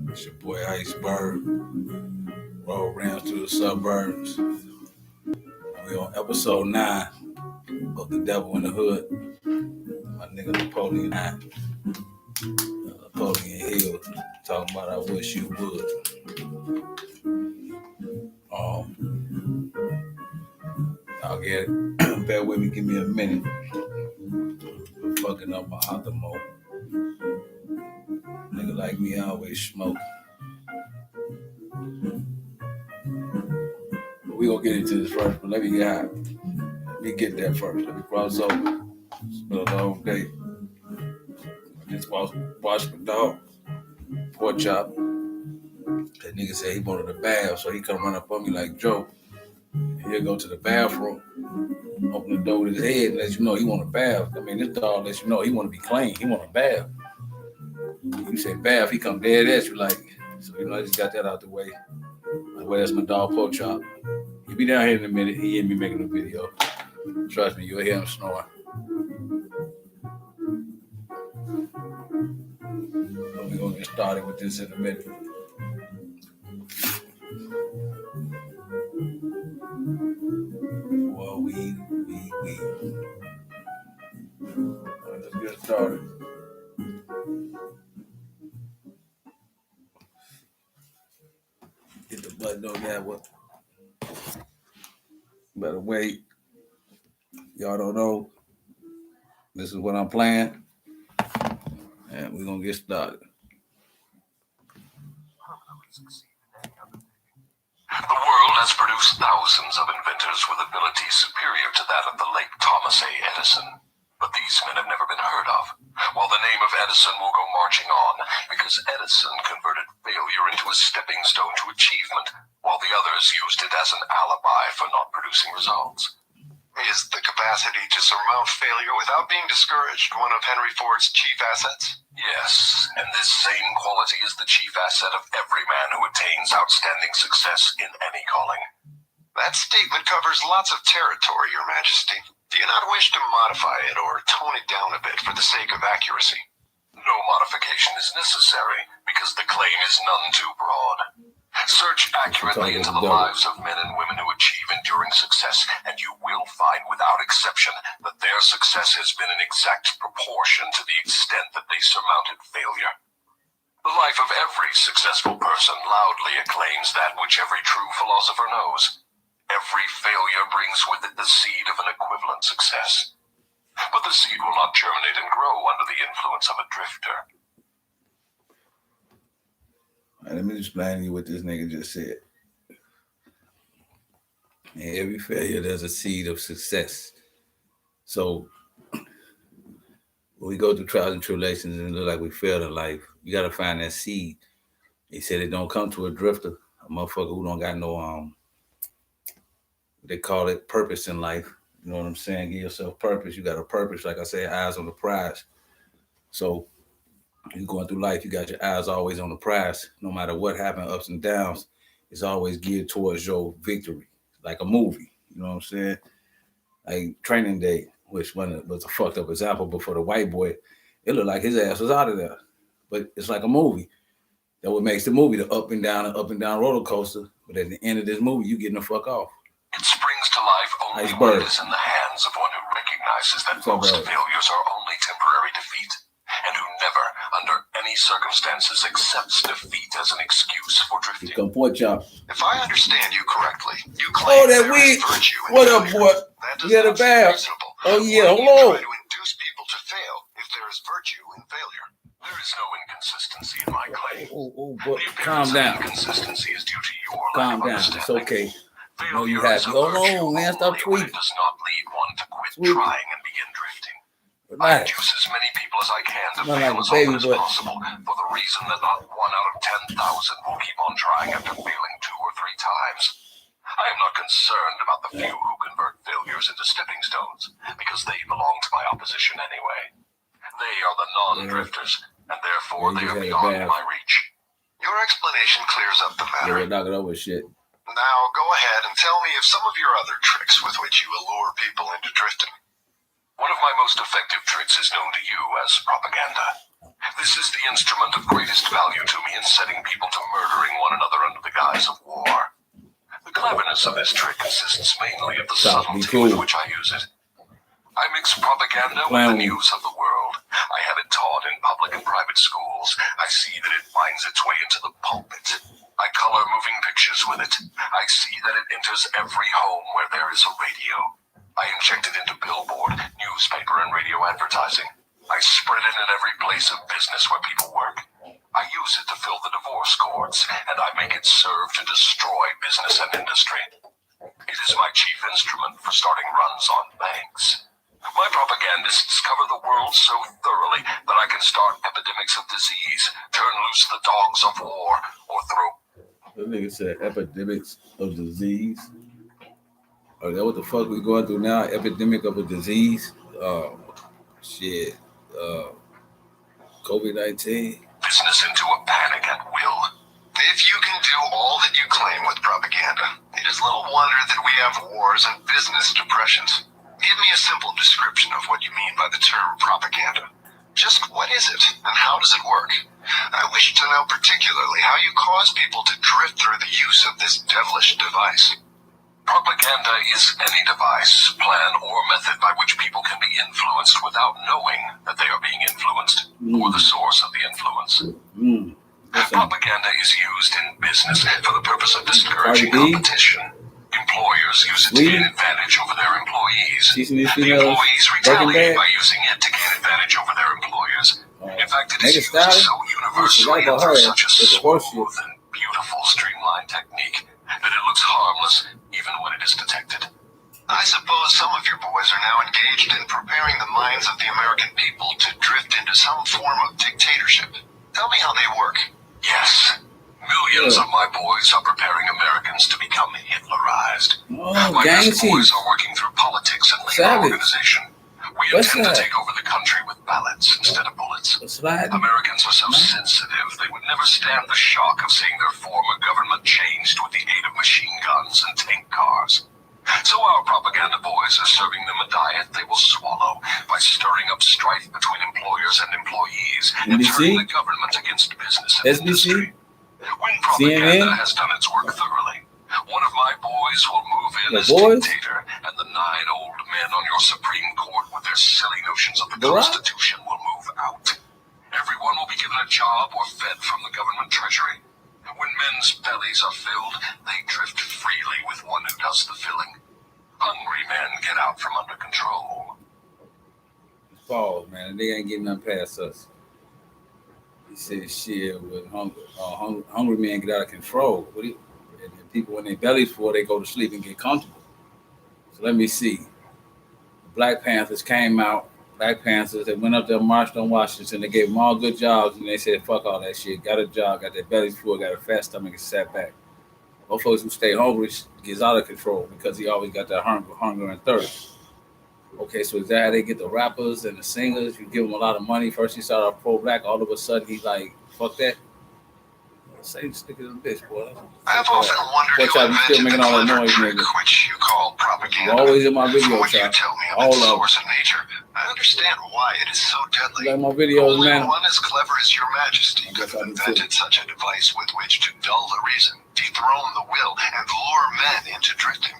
It's your boy Iceberg. Roll rounds through the suburbs. We on episode 9 of The Devil in the Hood. My nigga Napoleon Hill talking about I wish you would. I'll get it. Bear with me, give me a minute. I'm fucking up my optimal. Nigga like me, I always smoke. But we gonna get into this first, but let me get high. Let me get there first. Let me cross over. It's been a long day. I just watched my dog, pork chop. That nigga said he wanted a bath, so he come run up on me like Joe. He'll go to the bathroom, open the door with his head, and let you know he want a bath. I mean, this dog lets you know he want to be clean. He want a bath. You say bath, he come dead at you like. So I just got that out the way. Like, well, that's my dog pork chop. He'll be down here in a minute. He ain't me making a video. Trust me, you'll hear him snoring. But we're gonna get started with this in a minute. Well, we. All right, let's get started. Hit the button on that one. Better wait. Y'all don't know. This is what I'm playing. And we're gonna get started. The world has produced thousands of inventors with abilities superior to that of the late Thomas A. Edison. But these men have never been heard of, while the name of Edison will go marching on, because Edison converted failure into a stepping stone to achievement, while the others used it as an alibi for not producing results. Is the capacity to surmount failure without being discouraged one of Henry Ford's chief assets? Yes, and this same quality is the chief asset of every man who attains outstanding success in any calling. That statement covers lots of territory, Your Majesty. Do you not wish to modify it or tone it down a bit for the sake of accuracy? No modification is necessary, because the claim is none too broad. Search accurately into the lives of men and women who achieve enduring success, and you will find without exception that their success has been in exact proportion to the extent that they surmounted failure. The life of every successful person loudly acclaims that which every true philosopher knows. Every failure brings with it the seed of an equivalent success. But the seed will not germinate and grow under the influence of a drifter. Right, let me explain to you what this nigga just said. In every failure, there's a seed of success. So when we go through trials and tribulations and it look like we failed in life, you got to find that seed. He said it don't come to a drifter, a motherfucker who don't got no, they call it purpose in life. You know what I'm saying? Give yourself purpose. You got a purpose. Like I said, eyes on the prize. So you're going through life, you got your eyes always on the prize. No matter what happened, ups and downs, it's always geared towards your victory, like a movie. You know what I'm saying? Like Training Day, which was a fucked up example, but for the white boy, it looked like his ass was out of there. But it's like a movie. That what makes the movie the up and down roller coaster. But at the end of this movie, you getting the fuck off. It springs to life only when it is in the hands of one who recognizes that most failures are only temporary defeat, and who never, under any circumstances, accepts defeat as an excuse for drifting. Come pork chop. If I understand you correctly, you claim that there is virtue in what up, failure. boy? That does You had a not seem bath. reasonable. Oh, yeah, Why do hello. you try to induce people to fail if there is virtue in failure? There is no inconsistency in my claim. But calm down. Inconsistency is due to your Calm lack of down. It's understanding. okay. Failure No, you is happy. a Hold virtue on, man. Stop only when tweeting. it does not lead one to quit Tweet. trying and begin drifting. I Relax. induce as many people as I can to Not fail like a as baby, often as but possible, for the reason that not 1 out of 10,000 will keep on trying after failing 2 or 3 times. I am not concerned about the few who convert failures into stepping stones, because they belong to my opposition anyway. They are the non-drifters, and therefore they are beyond my reach. Your explanation clears up the matter. we're knocking over shit. Now go ahead and tell me of some of your other tricks with which you allure people into drifting. One of my most effective tricks is known to you as propaganda. This is the instrument of greatest value to me in setting people to murdering one another under the guise of war. The cleverness of this trick consists mainly of the subtlety with which I use it. I mix propaganda with the news of the world. I have it taught in public and private schools. I see that it finds its way into the pulpit. I color moving pictures with it. I see that it enters every home where there is a radio. I inject it into billboard, newspaper, and radio advertising. I spread it in every place of business where people work. I use it to fill the divorce courts, and I make it serve to destroy business and industry. It is my chief instrument for starting runs on banks. My propagandists cover the world so thoroughly that I can start epidemics of disease, turn loose the dogs of war, or throw... That nigga said epidemics of disease. Oh, that what the fuck we going through now? Epidemic of a disease? Shit. COVID-19. Business into a panic at will. If you can do all that you claim with propaganda, it is little wonder that we have wars and business depressions. Give me a simple description of what you mean by the term propaganda. Just what is it, and how does it work? I wish to know particularly how you cause people to drift through the use of this devilish device. Propaganda is any device, plan, or method by which people can be influenced without knowing that they are being influenced, or the source of the influence. Propaganda is used in business for the purpose of discouraging competition. Employers use it to gain advantage over their employees. The employees retaliate by using it to gain advantage over their employers. In fact, it is used so universally and through such a smooth and beautiful streamlined technique that it looks harmless even when it is detected. I suppose some of your boys are now engaged in preparing the minds of the American people to drift into some form of dictatorship. Tell me how they work. Yes. Millions of my boys are preparing Americans to become Hitlerized. My best boys are working through politics and labor organization. We intend to take over the country with ballots instead of bullets. Americans are so sensitive they would never stand the shock of seeing their former government changed with the aid of machine guns and tank cars. So our propaganda boys are serving them a diet they will swallow by stirring up strife between employers and employees and turning the government against business and industry. When propaganda has done its work thoroughly, one of my boys will move in as dictator, and the 9 old men on your Supreme Court with their silly notions of the Constitution will move out. Everyone will be given a job or fed from the government treasury. When men's bellies are filled, they drift freely with one who does the filling. Hungry men get out from under control. Pause, man. They ain't getting nothing past us. He said, shit, with hungry men get out of control. And people, when their belly's full, they go to sleep and get comfortable. So let me see. Black Panthers came out. Black Panthers, they went up there, marched on Washington. They gave them all good jobs, and they said, fuck all that shit. Got a job, got their bellies full, got a fat stomach, and sat back. Those folks who stay hungry gets out of control because he always got that hunger and thirst. Okay, so is that how they get the rappers and the singers? You give them a lot of money. First he started off pro-black. All of a sudden he's like, fuck that. Same stick in the bitch, boy. I have often wondered who invented the clever trick which you call propaganda. Always in my video, From what you tell me of its source and nature, I understand why it is so deadly. Like my videos, Only man. one as clever as your majesty could have invented such a device with which to dull the reason, dethrone the will, and lure men into drifting.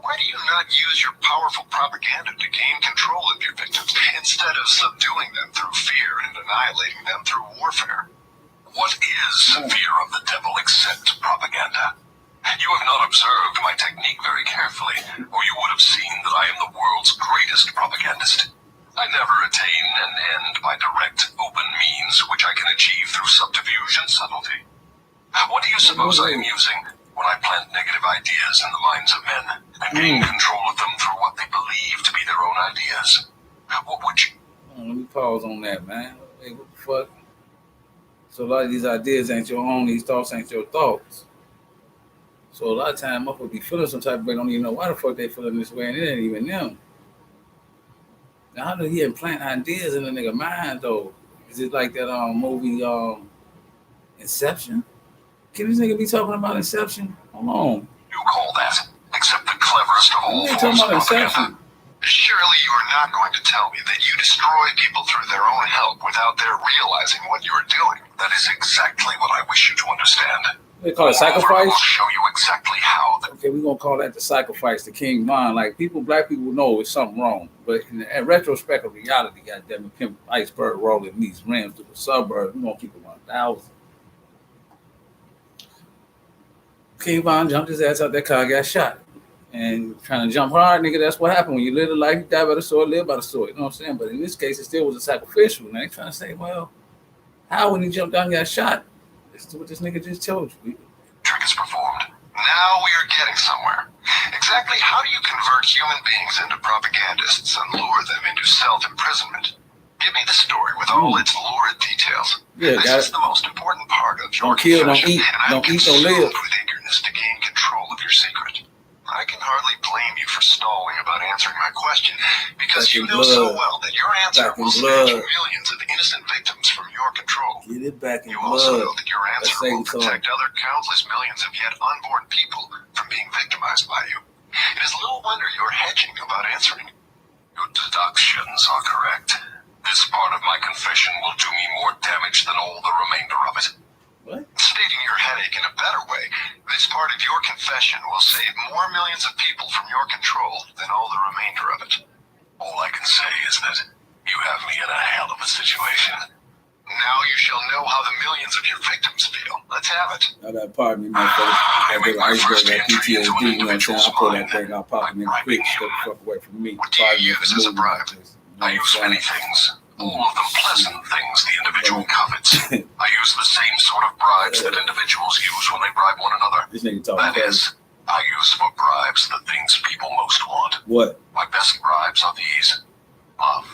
Why do you not use your powerful propaganda to gain control of your victims instead of subduing them through fear and annihilating them through warfare? What is fear of the devil except propaganda? You have not observed my technique very carefully, or you would have seen that I am the world's greatest propagandist. I never attain an end by direct, open means which I can achieve through subterfuge and subtlety. What do you suppose I am using when I plant negative ideas in the minds of men and gain control of them through what they believe to be their own ideas? What would you... Let me pause on that, man. Hey, what the fuck? So a lot of these ideas ain't your own, these thoughts ain't your thoughts. So a lot of time, motherfuckers be feeling some type of way, don't even know why the fuck they feeling this way, and it ain't even them. Now, how do he implant ideas in the nigga mind, though? Is it like that movie Inception? Can this nigga be talking about Inception? Hold on. You call that, except the cleverest of all forms of propaganda. Surely you are not going to tell me that you destroy people through their own help without their realizing what you are doing. That is exactly what I wish you to understand. They call it I sacrifice? will show you exactly how. Okay, we're going to call that the sacrifice to King Von. Like, black people know it's something wrong. But in retrospect of reality, goddamn it, Pimp Iceberg rolling these rims through the suburbs. We're going to keep it 1,000. King Von jumped his ass out that car, got shot. And trying to jump hard, nigga, that's what happened. When you live a life, you die by the sword, live by the sword. You know what I'm saying? But in this case, it still was a sacrificial. And they trying to say, well, how when he jumped down and got shot? This is what this nigga just told you. Trick is performed. Now we are getting somewhere. Exactly how do you convert human beings into propagandists and lure them into self-imprisonment? Give me the story with all its lurid details. Yeah, this is the most important part of your don't kill, confession, don't eat, and I'm don't eat, don't live. with eagerness to gain control of your secret. I can hardly blame you for stalling about answering my question, because you know so well that your answer will snatch millions of innocent victims from your control. Get it back in You blood. also know that your answer will protect other countless millions of yet unborn people from being victimized by you. It is little wonder you're hedging about answering. Your deductions are correct. This part of my confession will do me more damage than all the remainder of it. What? Stating your headache in a better way, this part of your confession will save more millions of people from your control than all the remainder of it. All I can say is that you have me in a hell of a situation. Now you shall know how the millions of your victims feel. Let's have it. Now that part of me, motherfucker. I make my first entry into an individual's I pull that mind thing out, pop it in quick, step the fuck away from me. What do you use as a bribe? I use many things. All of them pleasant things the individual covets. I use the same sort of bribes that individuals use when they bribe one another. This nigga talking That is, I use for bribes the things people most want. What? My best bribes are these: love,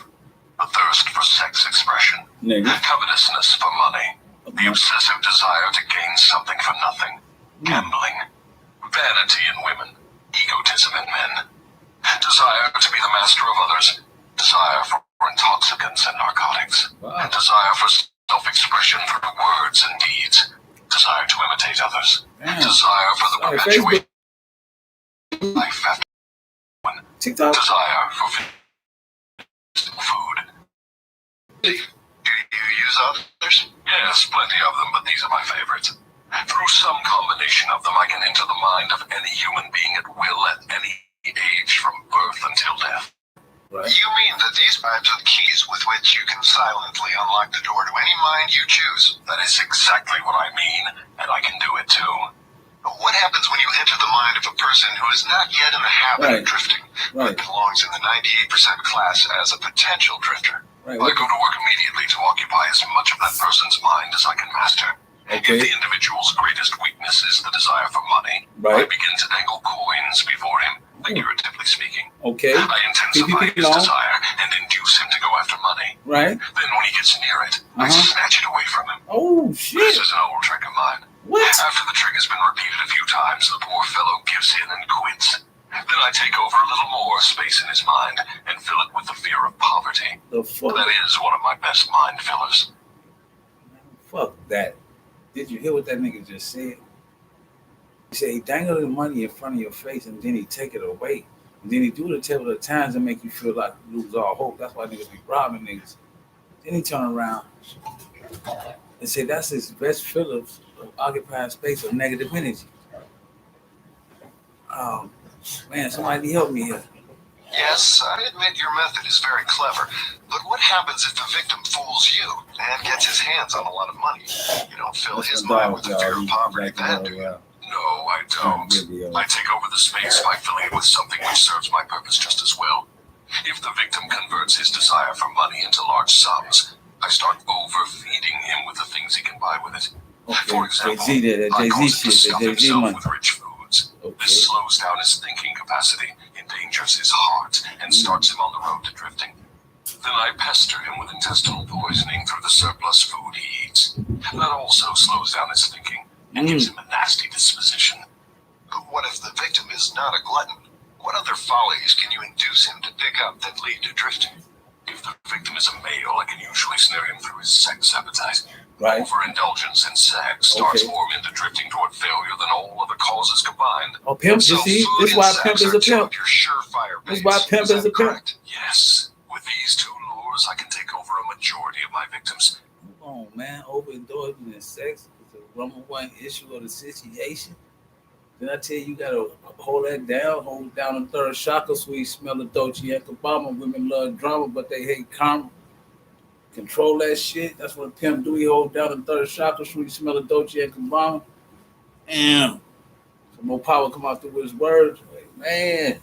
the thirst for sex expression, Nigga. covetousness for money, the obsessive desire to gain something for nothing, gambling, vanity in women, egotism in men, desire to be the master of others, desire for intoxicants and narcotics, and desire for self-expression through words and deeds, desire to imitate others, desire for the perpetuation of life after TikTok? desire for food. Do you use others? Yes, plenty of them, but these are my favorites. Through some combination of them, I can enter the mind of any human being at will at any age from birth until death. Right. You mean that these bribes are the keys with which you can silently unlock the door to any mind you choose? That is exactly what I mean, and I can do it too. But what happens when you enter the mind of a person who is not yet in the habit of drifting, but belongs in the 98% class as a potential drifter? Right. I go to work immediately to occupy as much of that person's mind as I can master. Okay. If the individual's greatest weakness is the desire for money, I begin to dangle coins before him, figuratively speaking. Okay. I intensify his desire and induce him to go after money. Right. Then when he gets near it, I snatch it away from him. Oh, shit. This is an old trick of mine. What? After the trick has been repeated a few times, the poor fellow gives in and quits. Then I take over a little more space in his mind and fill it with the fear of poverty. The fuck? That is one of my best mind fillers. Fuck that. Did you hear what that nigga just said? He said he dangle the money in front of your face and then he take it away. And then he do it several times and make you feel like you lose all hope. That's why niggas be robbing niggas. Then he turn around and say that's his best filler of occupying space of negative energy. Man, somebody help me here. Yes, I admit your method is very clever, but what happens if the victim fools you and gets his hands on a lot of money? You don't fill his mind with the fear of poverty then, do you? No, I don't. I take over the space by filling it with something which serves my purpose just as well. If the victim converts his desire for money into large sums, I start overfeeding him with the things he can buy with it. Okay. For example, I cause him to stuff himself with rich foods. This slows down his thinking capacity, endangers his heart, and starts him on the road to drifting. Then I pester him with intestinal poisoning through the surplus food he eats. That also slows down his thinking and gives him a nasty disposition. But what if the victim is not a glutton? What other follies can you induce him to pick up that lead to drifting? If the victim is a male, I can usually snare him through his sex appetite. Right. Overindulgence in sex starts more into drifting toward failure than all other causes combined. Oh, pimp, you see? This is why pimp is a pimp. This is why pimp is a pimp. Yes. With these two lures, I can take over a majority of my victims. Come on, man. Overindulgence in sex is the number one issue of the situation. Then I tell you gotta hold that down, hold down the third chakra so you smell the Dolce and Gabbana. Women love drama, but they hate karma. Control that shit. That's what a pimp do. He hold down the third chakra so you smell the Dolce and Gabbana. Damn. Some more power come out through his words. Like, man.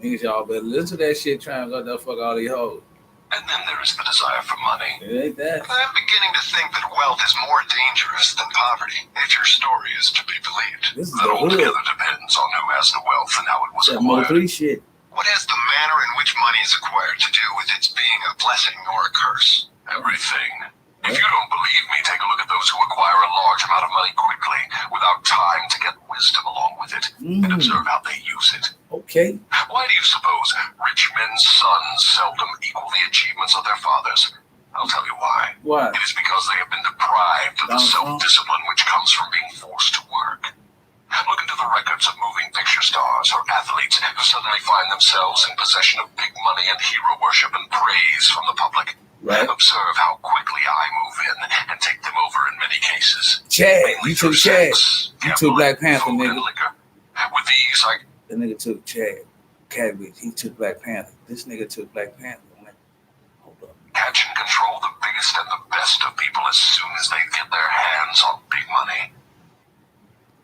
Niggas, y'all better listen to that shit trying to go the fuck all these hoes. And then there is the desire for money. It ain't that. I'm beginning to think that wealth is more dangerous than poverty, if your story is to be believed. This is that the altogether hood. depends on who has the wealth and how it was That acquired. Mo3 shit. What has the manner in which money is acquired to do with its being a blessing or a curse? Everything. If you don't believe me, take a look at those who acquire a large amount of money quickly, without time to get wisdom along with it, and observe how they use it. Okay. Why do you suppose rich men's sons seldom equal the achievements of their fathers? I'll tell you why. Why? It is because they have been deprived of the self-discipline which comes from being forced to work. Look into the records of moving picture stars or athletes who suddenly find themselves in possession of big money and hero worship and praise from the public. Right. Observe how quickly I move in and take them over in many cases. Chad. Mainly You took through Chad. sex, You took Black Panther, food, nigga. and liquor. With these, I... The nigga took Chad. Cadwich. He took Black Panther. This nigga took Black Panther. I'm like, hold up. catch and control the biggest and the best of people as soon as they get their hands on big money.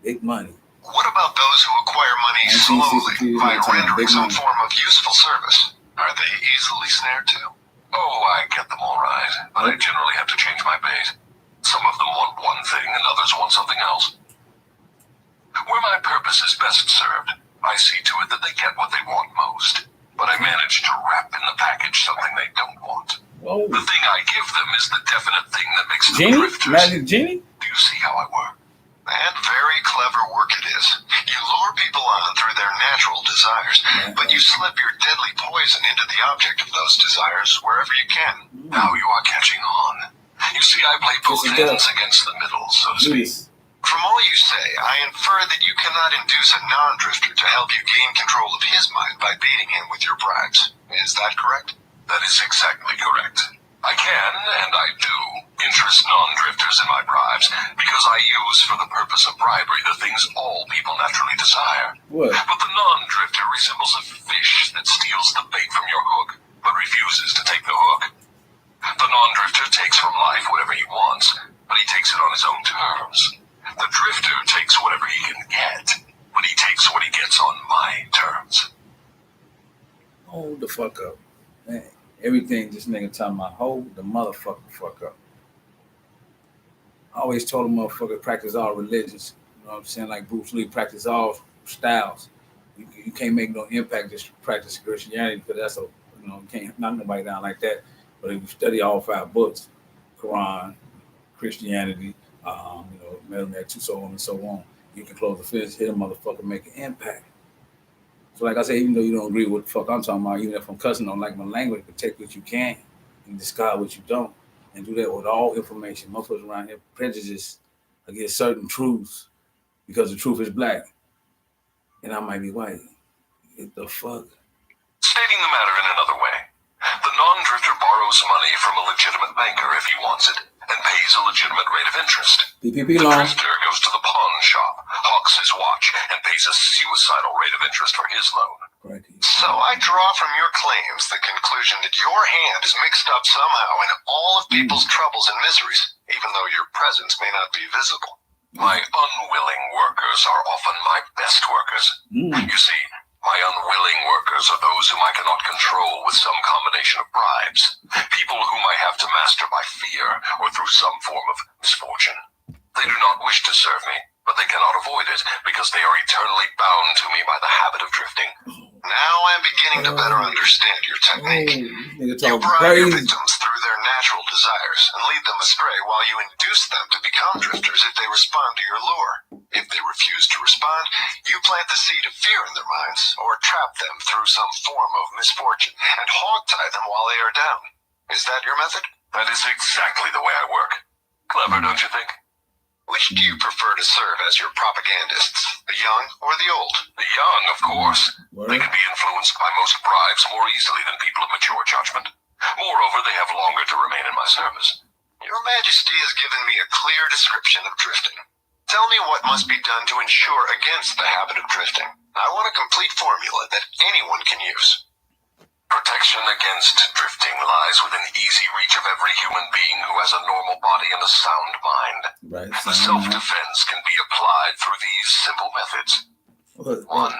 Big money. What about those who acquire money slowly by rendering some form of useful service? Are they easily snared too? Oh, I get them all right, but I generally have to change my bait. Some of them want one thing and others want something else. Where my purpose is best served, I see to it that they get what they want most. But I manage to wrap in the package something they don't want. Whoa. The thing I give them is the definite thing that makes them Genie? drifters. Magic Genie? Do you see how I work? And very clever work it is. You lure people on through their natural desires, but you slip your deadly poison into the object of those desires wherever you can. Now you are catching on. You see, I play both ends against the middle, so to speak. From all you say, I infer that you cannot induce a non-drifter to help you gain control of his mind by baiting him with your bribes. Is that correct? That is exactly correct. I can, and I do, interest non-drifters in my bribes, because I use for the purpose of bribery the things all people naturally desire. What? But the non-drifter resembles a fish that steals the bait from your hook, but refuses to take the hook. The non-drifter takes from life whatever he wants, but he takes it on his own terms. The drifter takes whatever he can get, but he takes what he gets on my terms. Hold the fuck up. Man, everything this nigga talking about, hold the motherfucking fuck up. I always told a motherfucker practice all religions. You know what I'm saying? Like Bruce Lee, practice all styles. You can't make no impact just practice Christianity, because that's a, you know, you can't knock nobody down like that. But if you study all 5 books, Quran, Christianity, you know, Melamed, so on and so on, you can close the fence, hit a motherfucker, make an impact. So like I said, even though you don't agree with what the fuck I'm talking about, even if I'm cussing, don't like my language, protect what you can and discard what you don't. And do that with all information. Motherfuckers around here prejudice against certain truths because the truth is black. And I might be white. Get the fuck? Stating the matter in another way, the non-drifter borrows money from a legitimate banker if he wants it, and pays a legitimate rate of interest. PPP The loan. drifter goes to the pawn shop, hawks his watch, and pays a suicidal rate of interest for his loan. Right. So I draw from your claims the conclusion that your hand is mixed up somehow in all of people's troubles and miseries, even though your presence may not be visible. My unwilling workers are often my best workers. You see, my unwilling workers are those whom I cannot control with some combination of bribes. People whom I have to master by fear or through some form of misfortune. They do not wish to serve me, but they cannot avoid it because they are eternally bound to me by the habit of drifting. Now I'm beginning to better understand your technique. You bribe crazy. your victims through their natural desires and lead them astray while you induce them to become drifters if they respond to your lure. If they refuse to respond, you plant the seed of fear in their minds or trap them through some form of misfortune and hog-tie them while they are down. Is that your method? That is exactly the way I work. Clever, don't you think? Which do you prefer to serve as your propagandists, the young or the old? The young, of course. Word. They can be influenced by most bribes more easily than people of mature judgment. Moreover, they have longer to remain in my service. Your Majesty has given me a clear description of drifting. Tell me what must be done to ensure against the habit of drifting. I want a complete formula that anyone can use. Protection against drifting lies within easy reach of every human being who has a normal body and a sound mind. Right. The self-defense can be applied through these simple methods. One,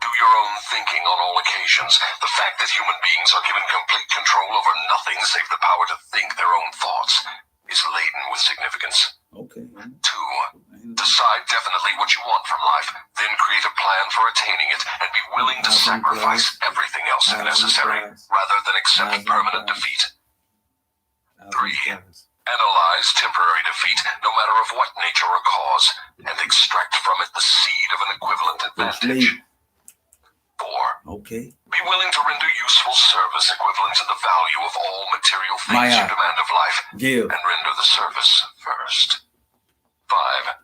do your own thinking on all occasions. The fact that human beings are given complete control over nothing save the power to think their own thoughts is laden with significance. Okay. Two, decide definitely what you want from life, then create a plan for attaining it and be willing to sacrifice everything else if necessary, rather than accept permanent defeat. Three, analyze temporary defeat, no matter of what nature or cause, and extract from it the seed of an equivalent advantage. Four, Okay. be willing to render useful service equivalent to the value of all material things you demand of life, Give. and render the service first. Five,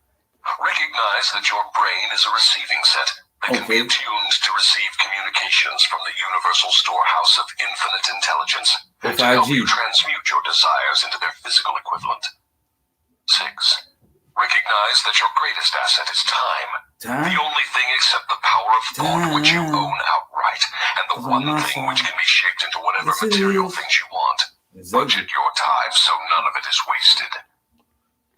recognize that your brain is a receiving set that can be attuned to receive communications from the universal storehouse of infinite intelligence and to help you transmute your desires into their physical equivalent. Six, recognize that your greatest asset is time. The only thing except the power of thought which you own outright, and the one thing which can be shaped into whatever material things you want. Budget your time so none of it is wasted.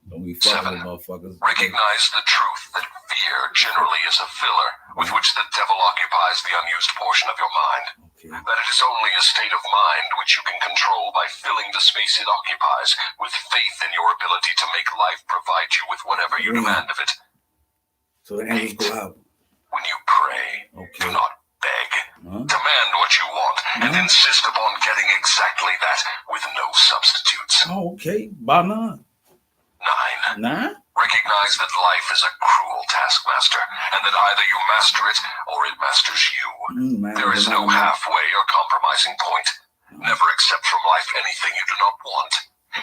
Don't be fucking motherfuckers. Recognize the truth that fear generally is a filler with which the devil occupies the unused portion of your mind. Okay. That it is only a state of mind which you can control by filling the space it occupies with faith in your ability to make life provide you with whatever you demand of it. So the angels go out. When you pray, do not beg. Demand what you want and insist upon getting exactly that with no substitutes. Oh, okay. By none. Nine, recognize that life is a cruel taskmaster and that either you master it or it masters you. There is no halfway or compromising point. Never accept from life anything you do not want.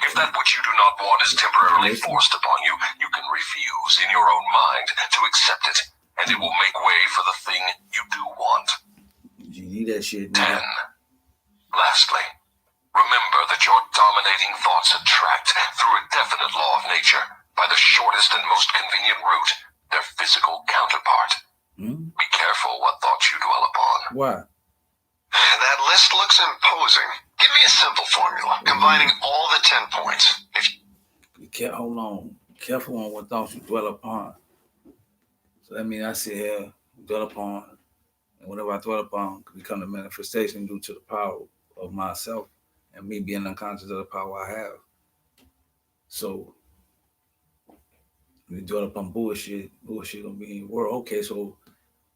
If that which you do not want is temporarily forced upon you, you can refuse in your own mind to accept it, and it will make way for the thing you do want. You need that shit. 10. Lastly, remember that your dominating thoughts attract, through a definite law of nature, by the shortest and most convenient route, their physical counterpart. Be careful what thoughts you dwell upon. Why? That list looks imposing. Give me a simple formula, combining all the 10 points. Hold on. Careful on what thoughts you dwell upon. So that means I sit here, dwell upon, and whatever I dwell upon can become a manifestation due to the power of myself and me being unconscious of the power I have. So we dwell upon bullshit gonna be in the world. Okay, so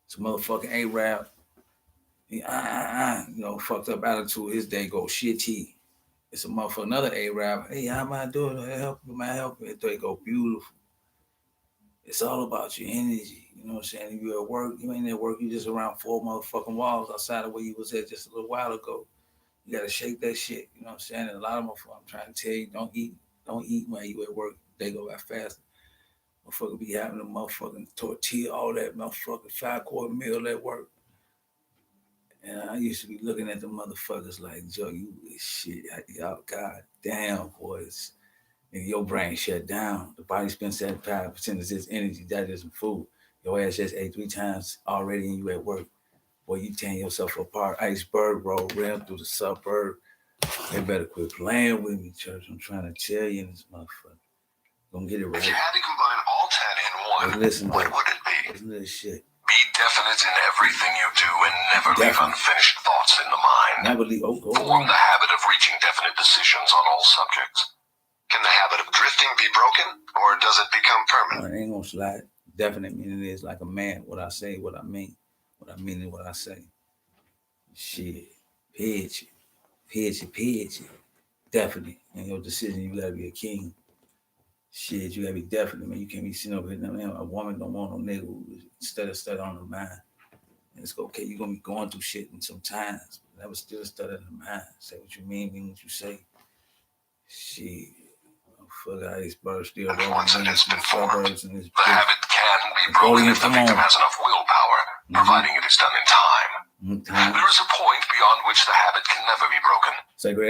it's a motherfucking Arab, fucked up attitude. His day go shitty. It's a motherfucker, another Arab. Hey, how am I doing? Help me. They go beautiful. It's all about your energy. You know what I'm saying? If you're at work, you ain't at work. You just around 4 motherfucking walls outside of where you was at just a little while ago. You gotta shake that shit. You know what I'm saying? And a lot of motherfuckers, I'm trying to tell you, don't eat when you at work. They go by fast. Motherfucker be having a motherfucking tortilla, all that motherfucking 5-quart meal at work. And I used to be looking at the motherfuckers like, Joe, you shit, y'all, god damn, boys. And your brain shut down. The body spends 75% of its energy digesting food. Your ass just ate 3 times already and you at work. Boy, you tearing yourself apart. Iceberg roll ran through the suburb. They better quit playing with me, church. I'm trying to tell you in this motherfucker. Gonna get it right. If you had to combine all 10 in one, listen, what would it be? Listen to this shit. Be definite in everything you do and never leave unfinished thoughts in the mind. Never leave. Form the habit of reaching definite decisions on all subjects. Can the habit of drifting be broken, or does it become permanent? I ain't gonna slide. Definite meaning is like a man. What I say, what I mean. What I mean is what I say. Shit. Pitch it. Definite. In your decision, you gotta be a king. Shit, you gotta be definite, man. You can't be sitting over here. Man, a woman don't want no nigga who study on the mind. And it's okay, you're gonna be going through shit in some times, but never still study on the mind. Say what you mean what you say. Shit. For the iceberg still And once it has been formed, and the habit can be broken if the victim has enough willpower, providing it is done in time. There is a point beyond which the habit can never be broken.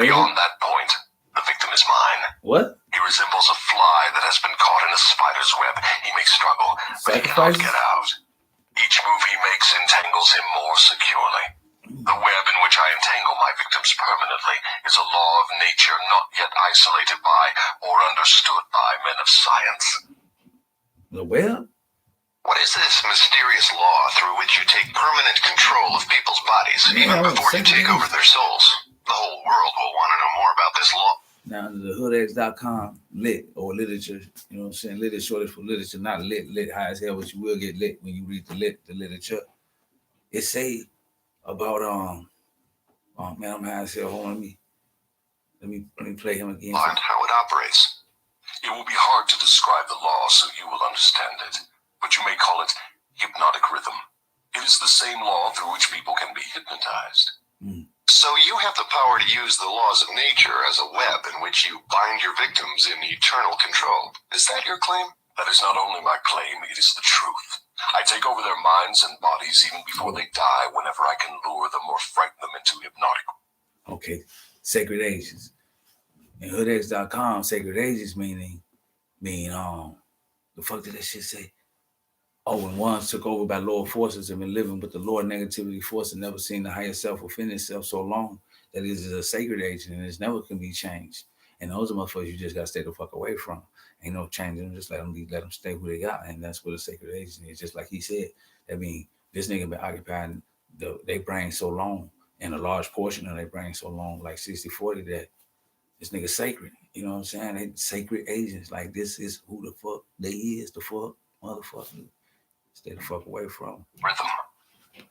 Beyond that point, the victim is mine. What? He resembles a fly that has been caught in a spider's web. He may struggle, but he cannot get out. Each move he makes entangles him more securely. The web in which I entangle my victims permanently is a law of nature not yet isolated by or understood by men of science. The web? What is this mysterious law through which you take permanent control of people's bodies, even before you take over their souls? The whole world will want to know more about this law. Now, the hoodx.com, lit, or literature, you know what I'm saying? Lit is short for literature, not lit high as hell, but you will get lit when you read the literature. It say about, man, I'm high as hell. Hold on, let me play him again. And how it operates. It will be hard to describe the law so you will understand it, but you may call it hypnotic rhythm. It is the same law through which people can be hypnotized. So you have the power to use the laws of nature as a web in which you bind your victims in eternal control. Is that your claim? That is not only my claim, it is the truth. I take over their minds and bodies even before they die whenever I can lure them or frighten them into hypnotic. Okay, sacred agents. In hoodx.com, sacred agents mean, the fuck did that shit say? Oh, when ones took over by lower forces and been living with the lower negativity force and never seen the higher self within itself so long that it is a sacred agent and it never can be changed. And those are motherfuckers you just gotta stay the fuck away from. Ain't no changing them, just let them stay who they got. And that's what a sacred agent is. Just like he said, I mean, this nigga been occupying they brain so long, and a large portion of their brain so long, like 60-40, that this nigga sacred. You know what I'm saying? They sacred agents. Like, this is who the fuck they is, the fuck motherfucker. Stay the fuck away from. Rhythm.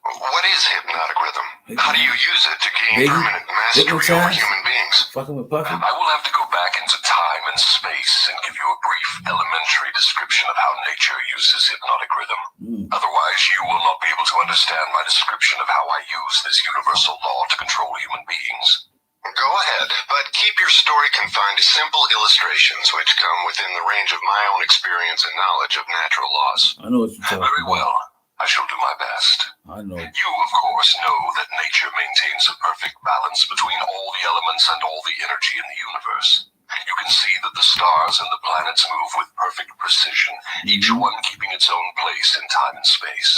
What is hypnotic rhythm? How do you use it to gain permanent mastery over human beings? Fucking with Puffy. I will have to go back into time and space and give you a brief elementary description of how nature uses hypnotic rhythm. Otherwise, you will not be able to understand my description of how I use this universal law to control human beings. Go ahead, but keep your story confined to simple illustrations which come within the range of my own experience and knowledge of natural laws. I know what you're talking Very about. well. I shall do my best. I know. You, of course, know that nature maintains a perfect balance between all the elements and all the energy in the universe. You can see that the stars and the planets move with perfect precision, each one keeping its own place in time and space.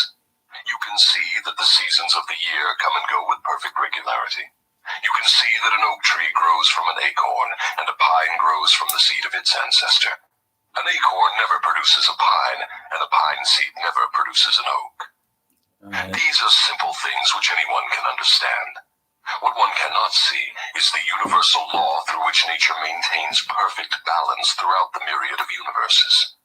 You can see that the seasons of the year come and go with perfect regularity. You can see that an oak tree grows from an acorn, and a pine grows from the seed of its ancestor. An acorn never produces a pine, and a pine seed never produces an oak. These are simple things which anyone can understand. What one cannot see is the universal law through which nature maintains perfect balance throughout the myriad of universes.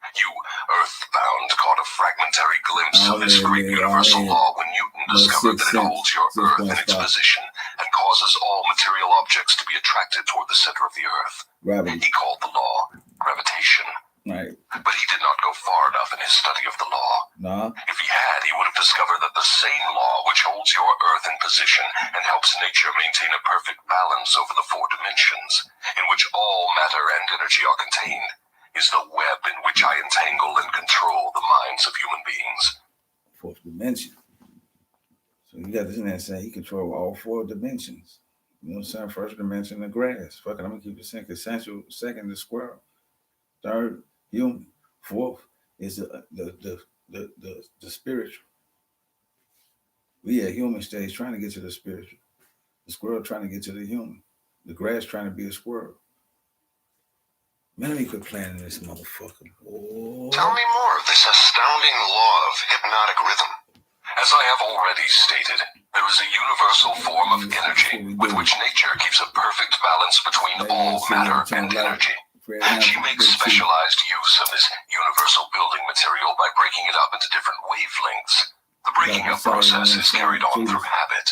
You, earthbound, caught a fragmentary glimpse of this great universal law when Newton discovered that it holds your Earth in its position and causes all material objects to be attracted toward the center of the Earth. Gravity. He called the law gravitation. Right. But he did not go far enough in his study of the law. Nah. If he had, he would have discovered that the same law which holds your Earth in position and helps nature maintain a perfect balance over the 4 dimensions, in which all matter and energy are contained, is the web in which I entangle and control the minds of human beings. 4th dimension. So you got this in there saying he control all 4 dimensions. You know what I'm saying? 1st dimension, the grass. Fuck it, I'm gonna keep it simple. Essential. 2nd, the squirrel. 3rd, human. 4th is the spiritual. We at human stage trying to get to the spiritual. The squirrel trying to get to the human. The grass trying to be a squirrel. Man, let me quit playing this motherfucker. Oh. Tell me more of this astounding law of hypnotic rhythm. As I have already stated, there is a universal form of energy with which nature keeps a perfect balance between all matter and energy. She makes specialized use of this universal building material by breaking it up into different wavelengths. The breaking up process is carried on through habit.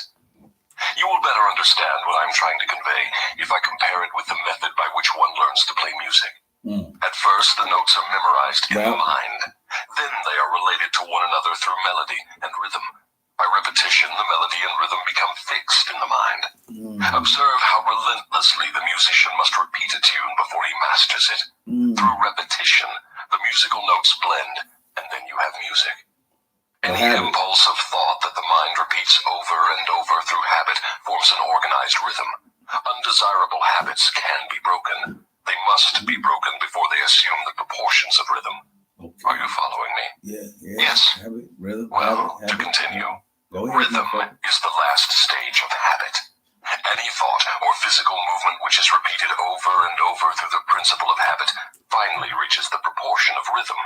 You will better understand what I'm trying to convey if I compare it with the method by which one learns to play music. At first, the notes are memorized in the mind. Then they are related to one another through melody and rhythm. By repetition, the melody and rhythm become fixed in the mind. Observe how relentlessly the musician must repeat a tune before he masters it. Through repetition, the musical notes blend, and then you have music. Any impulse of thought that the mind repeats over and over through habit forms an organized rhythm. Undesirable habits can be broken. They must be broken before they assume the proportions of rhythm. Okay. Are you following me? Yeah. Yes. Habit, rhythm, well, to continue, rhythm is the last stage of habit. Any thought or physical movement which is repeated over and over through the principle of habit finally reaches the proportion of rhythm.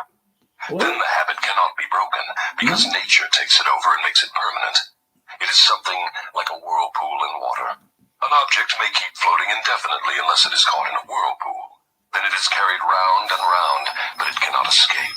What? Then the habit cannot be broken because nature takes it over and makes it permanent. It is something like a whirlpool in water. An object may keep floating indefinitely unless it is caught in a whirlpool. Then it is carried round and round, but it cannot escape.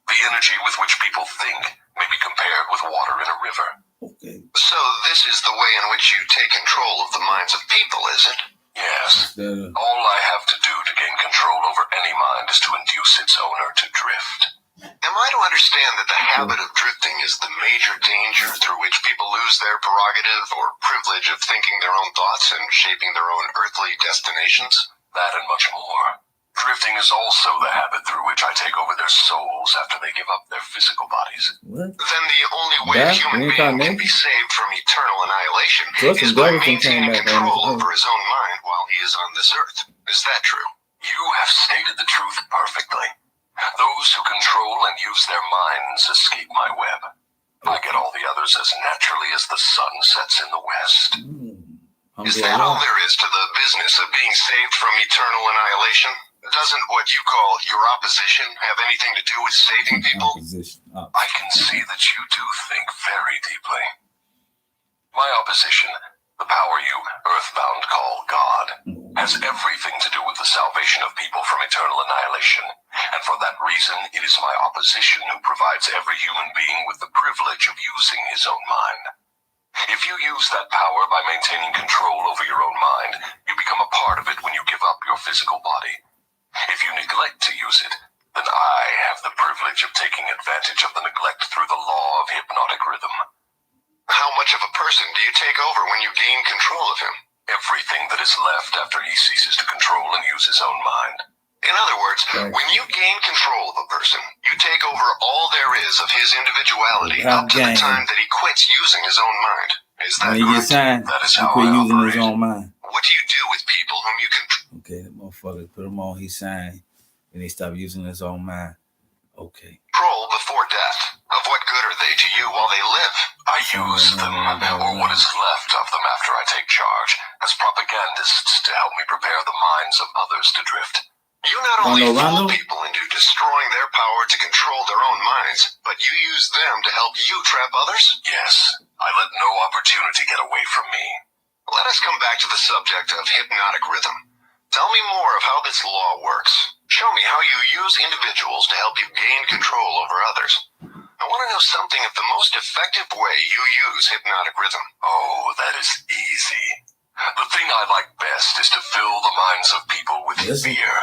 The energy with which people think may be compared with water in a river. Okay. So this is the way in which you take control of the minds of people, is it? Yes. All I have to do to gain control over any mind is to induce its owner to drift. Am I to understand that the habit of drifting is the major danger through which people lose their prerogative or privilege of thinking their own thoughts and shaping their own earthly destinations? That and much more. Drifting is also the habit through which I take over their souls after they give up their physical bodies. What? Then the only way a human being can be saved from eternal annihilation is by maintaining control over his own mind while he is on this earth. Is that true? You have stated the truth perfectly. Those who control and use their minds escape my web. I get all the others as naturally as the sun sets in the west. Is that all there is to the business of being saved from eternal annihilation? Doesn't what you call your opposition have anything to do with saving people? I can see that you do think very deeply. My opposition, the power you earthbound call God, has everything to do with the salvation of people from eternal annihilation. And for that reason, it is my opposition who provides every human being with the privilege of using his own mind. If you use that power by maintaining control over your own mind, you become a part of it when you give up your physical body. If you neglect to use it, then I have the privilege of taking advantage of the neglect through the law of hypnotic rhythm. How much of a person do you take over when you gain control of him? Everything that is left after he ceases to control and use his own mind. In other words, when you gain control of a person, you take over all there is of his individuality up to the time that he quits using his own mind. Is that correct? That is how I operate. His own mind. What do you do with people whom you control? Okay, that motherfucker put him on. He signed, and he stopped using his own mind. Okay. Control before death. Of what good are they to you while they live? I use them, or what is left of them after I take charge, as propagandists to help me prepare the minds of others to drift. You not only fool people into destroying their power to control their own minds, but you use them to help you trap others? Yes, I let no opportunity get away from me. Let us come back to the subject of hypnotic rhythm. Tell me more of how this law works. Show me how you use individuals to help you gain control over others. I want to know something of the most effective way you use hypnotic rhythm. Oh, that is easy. The thing I like best is to fill the minds of people with fear.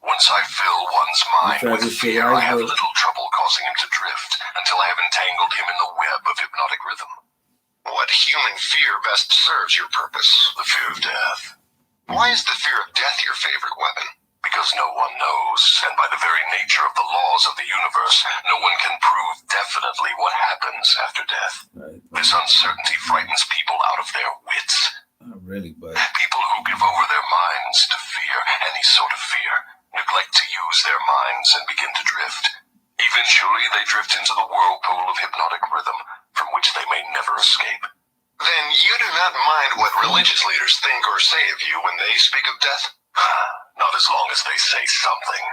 Once I fill one's mind with fear, I have little trouble causing him to drift until I have entangled him in the web of hypnotic rhythm. What human fear best serves your purpose? The fear of death. Why is the fear of death your favorite weapon? Because no one knows, and by the very nature of the laws of the universe, no one can prove definitely what happens after death. This uncertainty frightens people out of their wits. Not really, but people who give over their minds to fear, any sort of fear, neglect to use their minds and begin to drift. Eventually, they drift into the whirlpool of hypnotic rhythm, from which they may never escape. Then you do not mind what religious leaders think or say of you when they speak of death? Not as long as they say something.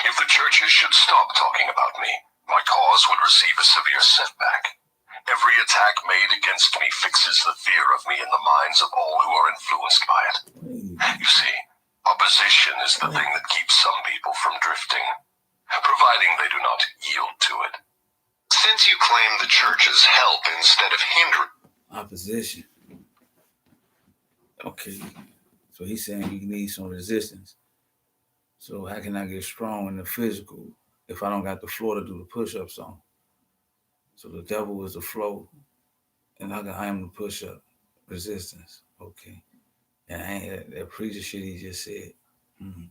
If the churches should stop talking about me, my cause would receive a severe setback. Every attack made against me fixes the fear of me in the minds of all who are influenced by it. You see, opposition is the thing that keeps some people from drifting, providing they do not yield to it. Since you claim the churches help instead of hinder opposition. Okay. So he's saying you need some resistance. So how can I get strong in the physical if I don't got the floor to do the push-ups on? So the devil is the flow, and I am the push-up resistance. Okay. And I ain't that preacher shit he just said. Mm.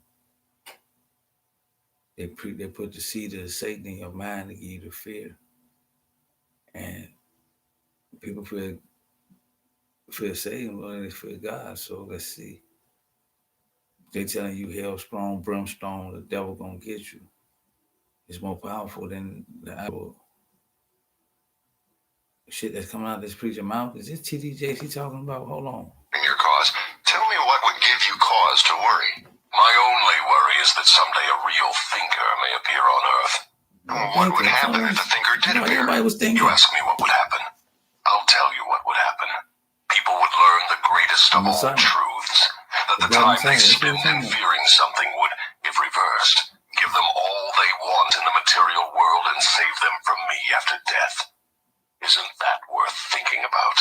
They put the seed of Satan in your mind to give you the fear. And people feel Satan more than they feel God. So let's see. They telling you hell strong, brimstone, the devil gonna get you. It's more powerful than the actual shit that's coming out of this preacher mouth. Is this TDJ she talking about? Hold on. In your cause, tell me what would give you cause to worry. My only worry is that someday a real thinker may appear on Earth. What would happen if a thinker did appear? Everybody was thinking. You ask me what would happen. I'll tell you what would happen. People would learn the greatest of all truths. That the time they spend in fearing something would, if reversed, give them all they want in the material world and save them from me after death. Isn't that worth thinking about?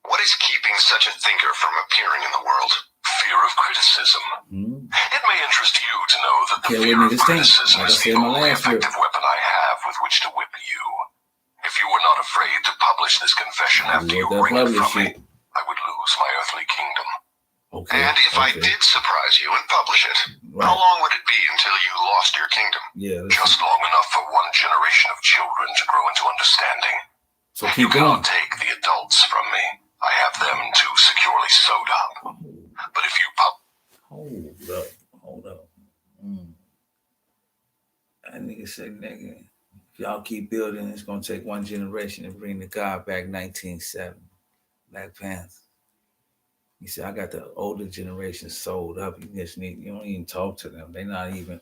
What is keeping such a thinker from appearing in the world? Fear of criticism. It may interest you to know that the fear of criticism is the only effective weapon I have with which to whip you. If you were not afraid to publish this confession after you wring it from me, I would lose my earthly kingdom. Okay. And if I did surprise you and publish it, how long would it be until you lost your kingdom? Just long enough for one generation of children to grow into understanding. So keep you going. cannot take the adults from me. I have them too securely sewed up. But if you Hold up. That nigga said, nigga, if y'all keep building, it's gonna take one generation to bring the God back. 1970, Black Panther. He said, I got the older generation sold up. You don't even talk to them. They not even.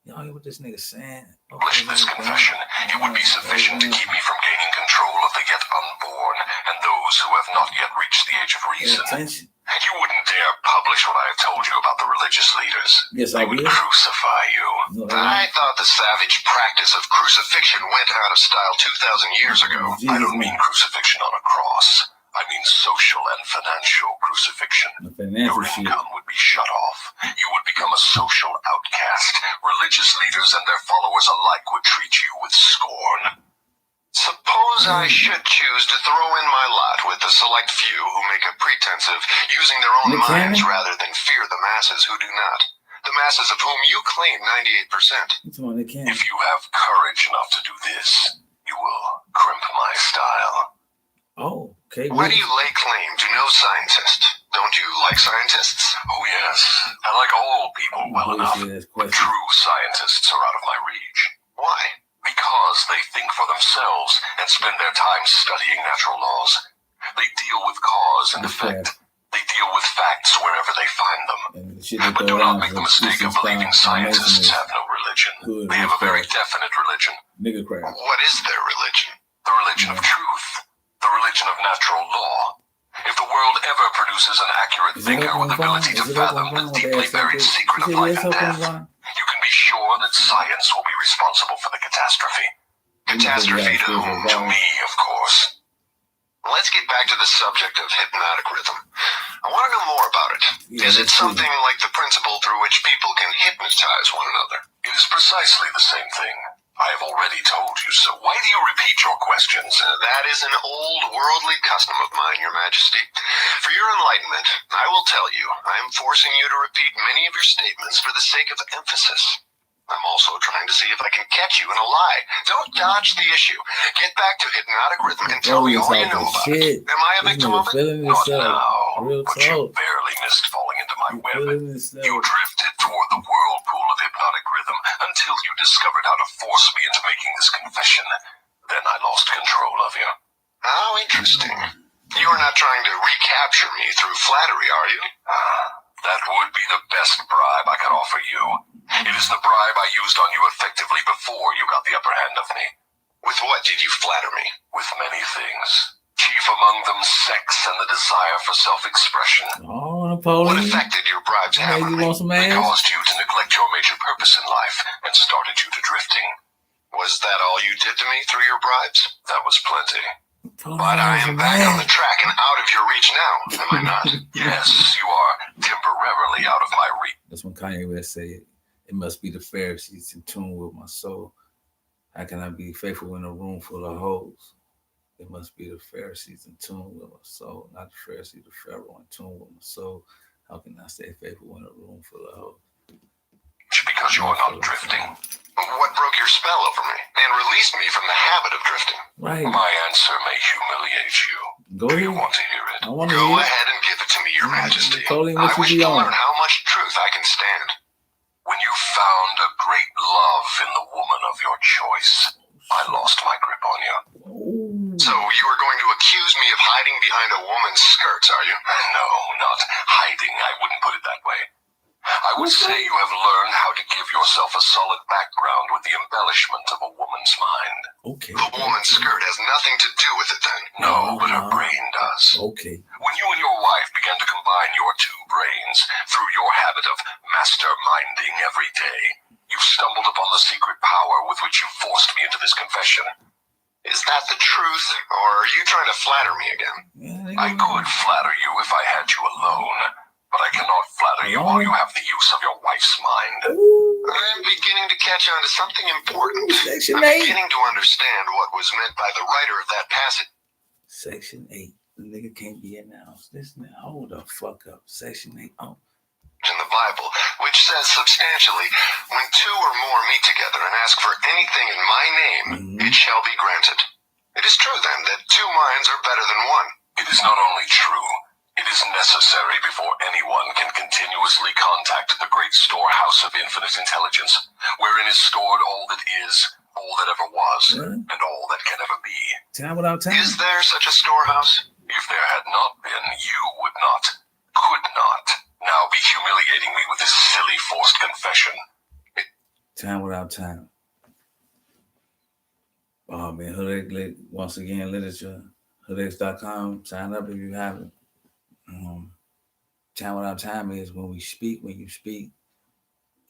Y'all hear what this nigga saying? Publish this confession. It would be sufficient to keep me from gaining control of the yet unborn and those who have not yet reached the age of reason. You wouldn't dare publish what I have told you about the religious leaders. Yes, they would crucify you. I thought the savage practice of crucifixion went out of style 2,000 years ago. I don't mean crucifixion on a cross. I mean social and financial crucifixion. Your income would be shut off. You would become a social outcast. Religious leaders and their followers alike would treat you with scorn. Suppose I should choose to throw in my lot with the select few who make a pretense of using their own minds rather than fear the masses who do not. The masses of whom you claim 98%. If you have courage enough to do this, you will crimp my style. Oh, okay. Why do you lay claim to no scientist? Don't you like scientists? Oh, yes. I like all people well enough. But true scientists are out of my reach. Why? Because they think for themselves and spend their time studying natural laws. They deal with cause and effect. They deal with facts wherever they find them. But do not make the mistake of believing scientists have no religion. They have a very definite religion. What is their religion? The religion of truth. The religion of natural law. If the world ever produces an accurate thinker with ability to fathom the deeply buried secret of life and death, you can be sure that science will be responsible for the catastrophe. Catastrophe to whom? To me, of course. Let's get back to the subject of hypnotic rhythm. I want to know more about it. Is it something like the principle through which people can hypnotize one another? It is precisely the same thing. I have already told you so. Why do you repeat your questions? That is an old worldly custom of mine, Your Majesty. For your enlightenment, I will tell you, I am forcing you to repeat many of your statements for the sake of emphasis. I'm also trying to see if I can catch you in a lie. Don't dodge the issue. Get back to hypnotic rhythm and tell me all you know about it. Am I a victim of it? Not now, but you barely missed falling into my web. You drifted toward the whirlpool of hypnotic rhythm until you discovered how to force me into making this confession. Then I lost control of you. How interesting. You are not trying to recapture me through flattery, are you? That would be the best bribe I could offer you. It is the bribe I used on you effectively before you got the upper hand of me. With what did you flatter me? With many things. Chief among them sex and the desire for self-expression. Oh, Napoleon. What effect did your bribes have on me? They caused you to neglect your major purpose in life and started you to drifting. Was that all you did to me through your bribes? That was plenty. But I am back on the track and out of your reach now, am I not? Yes, you are temporarily out of my reach. That's when Kanye West said, it must be the Pharisees in tune with my soul. How can I be faithful in a room full of hoes? It must be the Pharisees in tune with my soul, not the Pharisee, the Pharaoh in tune with my soul. How can I stay faithful in a room full of hoes? Because you're not drifting. What broke your spell over me and released me from the habit of drifting? Right. My answer may humiliate you. Go Do ahead. you want to hear it? I want to Go hear it. ahead and give it to me, Your Majesty. Totally I what you wish be to on. learn how much truth I can stand. When you found a great love in the woman of your choice, I lost my grip on you. Ooh. So you are going to accuse me of hiding behind a woman's skirts, are you? No, not hiding. I wouldn't put it that way. I would say you have learned how to give yourself a solid background with the embellishment of a woman's mind. Okay. The woman's skirt has nothing to do with it then. No, but her brain does. Okay. When you and your wife began to combine your two brains through your habit of masterminding every day, you stumbled upon the secret power with which you forced me into this confession. Is that the truth, or are you trying to flatter me again? I could flatter you if I had you alone, but I cannot flatter you while you have the use of your wife's mind. I'm beginning to catch on to something important. Section I'm 8. beginning to understand what was meant by the writer of that passage. Section 8. The nigga can't be announced. Listen, hold the fuck up. Section 8. Oh. In the Bible, which says substantially, when two or more meet together and ask for anything in my name, it shall be granted. It is true then that two minds are better than one. It is not only true, it is necessary before anyone can continuously contact the great storehouse of infinite intelligence, wherein is stored all that is, all that ever was, and all that can ever be. Time without time. Is there such a storehouse? If there had not been, you would not, could not, now be humiliating me with this silly forced confession. Time without time. Oh man, Hood once again, literature. Hoodx.com. Sign up if you haven't. Time without time is when we speak, when you speak.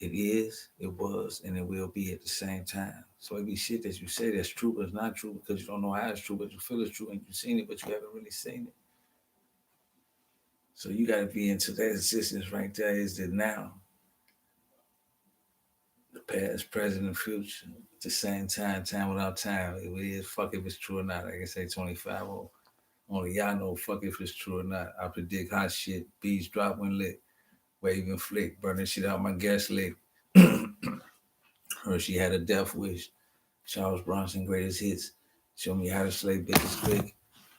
It is, it was, and it will be at the same time. So it be shit that you say that's true, but it's not true because you don't know how it's true, but you feel it's true and you've seen it, but you haven't really seen it. So you got to be into that existence right there. Is the now, the past, present, and future at the same time. Time without time. It is fuck if it's true or not. Like I say, 25. Oh, only y'all know fuck if it's true or not. I predict hot shit. Beats drop when lit. Wave and flick. Burning shit out my gas lick. Heard she had a death wish. Charles Bronson greatest hits. Show me how to slay bitches quick.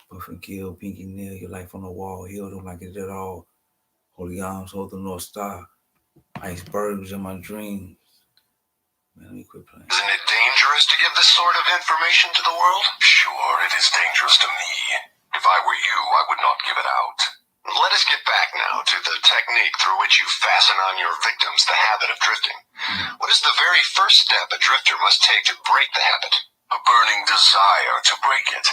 Puff and kill, pinky nail, your life on the wall. Heal don't like it at all. Holy arms hold the North Star. Icebergs in my dreams. Man, let me quit playing. Isn't it dangerous to give this sort of information to the world? Sure, it is dangerous to me. If I were you, I would not give it out. Let us get back now to the technique through which you fasten on your victims the habit of drifting. What is the very first step a drifter must take to break the habit? A burning desire to break it.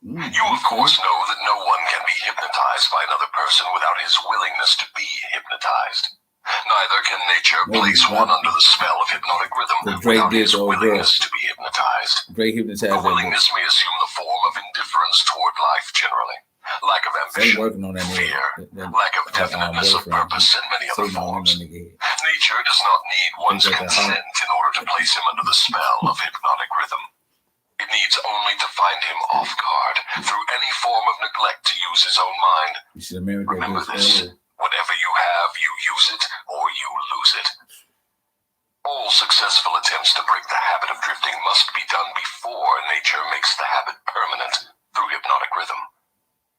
You, of course, know that no one can be hypnotized by another person without his willingness to be hypnotized. Neither can nature place one under the spell of hypnotic rhythm without his willingness to be hypnotized. The willingness may assume the form of indifference toward life generally, lack of ambition, fear, lack of definiteness of purpose, and many other forms. Nature does not need one's consent in order to place him under the spell of hypnotic rhythm. It needs only to find him off guard through any form of neglect to use his own mind. Remember this. Whatever you have, you use it or you lose it. All successful attempts to break the habit of drifting must be done before nature makes the habit permanent through hypnotic rhythm.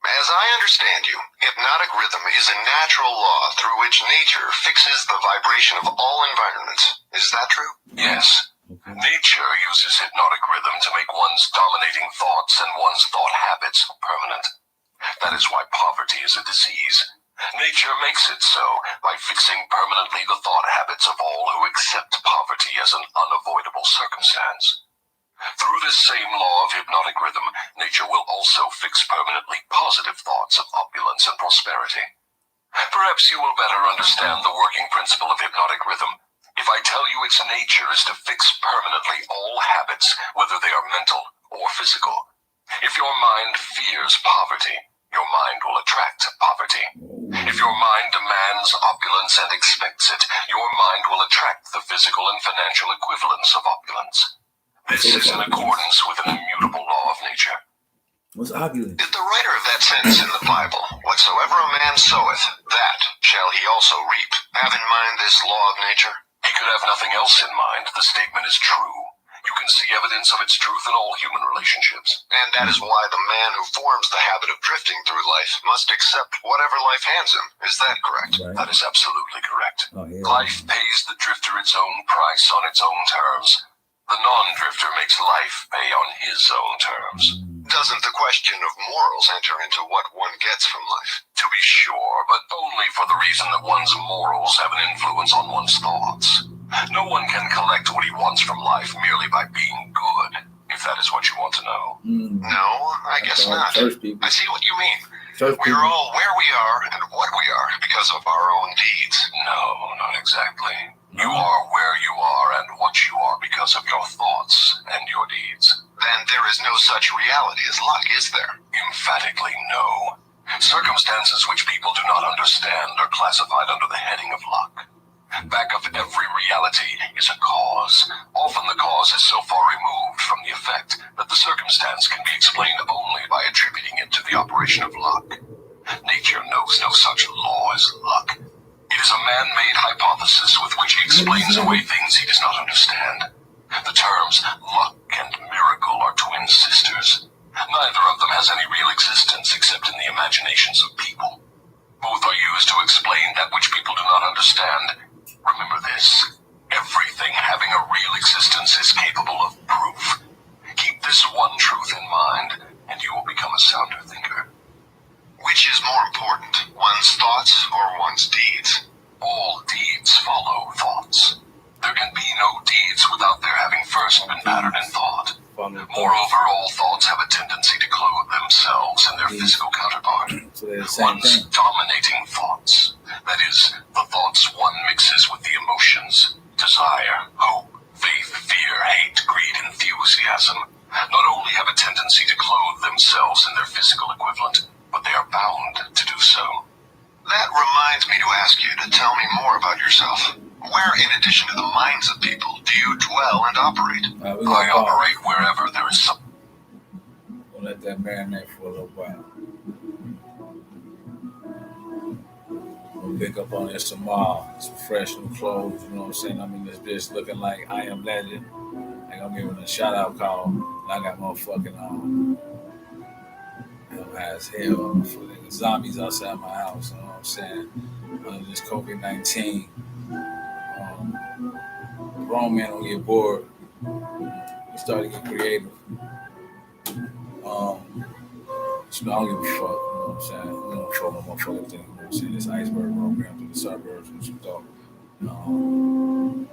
As I understand you, hypnotic rhythm is a natural law through which nature fixes the vibration of all environments. Is that true? Yes. Nature uses hypnotic rhythm to make one's dominating thoughts and one's thought habits permanent. That is why poverty is a disease. Nature makes it so by fixing permanently the thought habits of all who accept poverty as an unavoidable circumstance. Through this same law of hypnotic rhythm, nature will also fix permanently positive thoughts of opulence and prosperity. Perhaps you will better understand the working principle of hypnotic rhythm if I tell you its nature is to fix permanently all habits, whether they are mental or physical. If your mind fears poverty, your mind will attract poverty. If your mind demands opulence and expects it, your mind will attract the physical and financial equivalence of opulence. This is in accordance with an immutable law of nature. What's arguing? Is the writer of that sentence in the Bible, whatsoever a man soweth, that shall he also reap. Have in mind this law of nature. He could have nothing else in mind. The statement is true. You can see evidence of its truth in all human relationships. And that is why the man who forms the habit of drifting through life must accept whatever life hands him. Is that correct? Right. That is absolutely correct. Oh, yeah. Life pays the drifter its own price on its own terms. The non-drifter makes life pay on his own terms. Doesn't the question of morals enter into what one gets from life? To be sure, but only for the reason that one's morals have an influence on one's thoughts. No one can collect what he wants from life merely by being good, if that is what you want to know. No, I guess not. I see what you mean. We are all where we are and what we are because of our own deeds. No, not exactly. You are where you are and what you are because of your thoughts and your deeds. Then there is no such reality as luck, is there? Emphatically no. Circumstances which people do not understand are classified under the heading of luck. Back of every reality is a cause. Often the cause is so far removed from the effect that the circumstance can be explained only by attributing it to the operation of luck. Nature knows no such law as luck. It is a man-made hypothesis with which he explains away things he does not understand. The terms luck and miracle are twin sisters. Neither of them has any real existence except in the imaginations of people. Both are used to explain that which people do not understand. Remember this: everything having a real existence is capable of proof. Keep this one truth in mind, and you will become a sounder thinker. Which is more important, one's thoughts or one's deeds? All deeds follow thoughts. There can be no deeds without their having first been patterned in thought. Moreover, all thoughts have a tendency to clothe themselves in their physical counterpart. One's dominating thoughts. That is, the thoughts one mixes with the emotions: desire, hope, faith, fear, hate, greed, enthusiasm. Not only have a tendency to clothe themselves in their physical equivalent, but they are bound to do so. That reminds me to ask you to tell me more about yourself. Where, in addition to the minds of people, do you dwell and operate? I operate wherever there is some. We'll let that marinate for a little while. We'll pick up on this tomorrow. Some fresh new clothes, you know what I'm saying? I mean, this bitch looking like I Am Legend. Like I'm giving a shout out call. I got motherfucking I'm high as hell. Fucking zombies outside my house, you know what I'm saying? Under this COVID-19. Grown man don't get bored. We started to get creative. So I don't give a fuck, you know what I'm saying? We don't fuck no motherfucking thing, you know what I'm saying? This iceberg program through the suburbs and some talk. You know,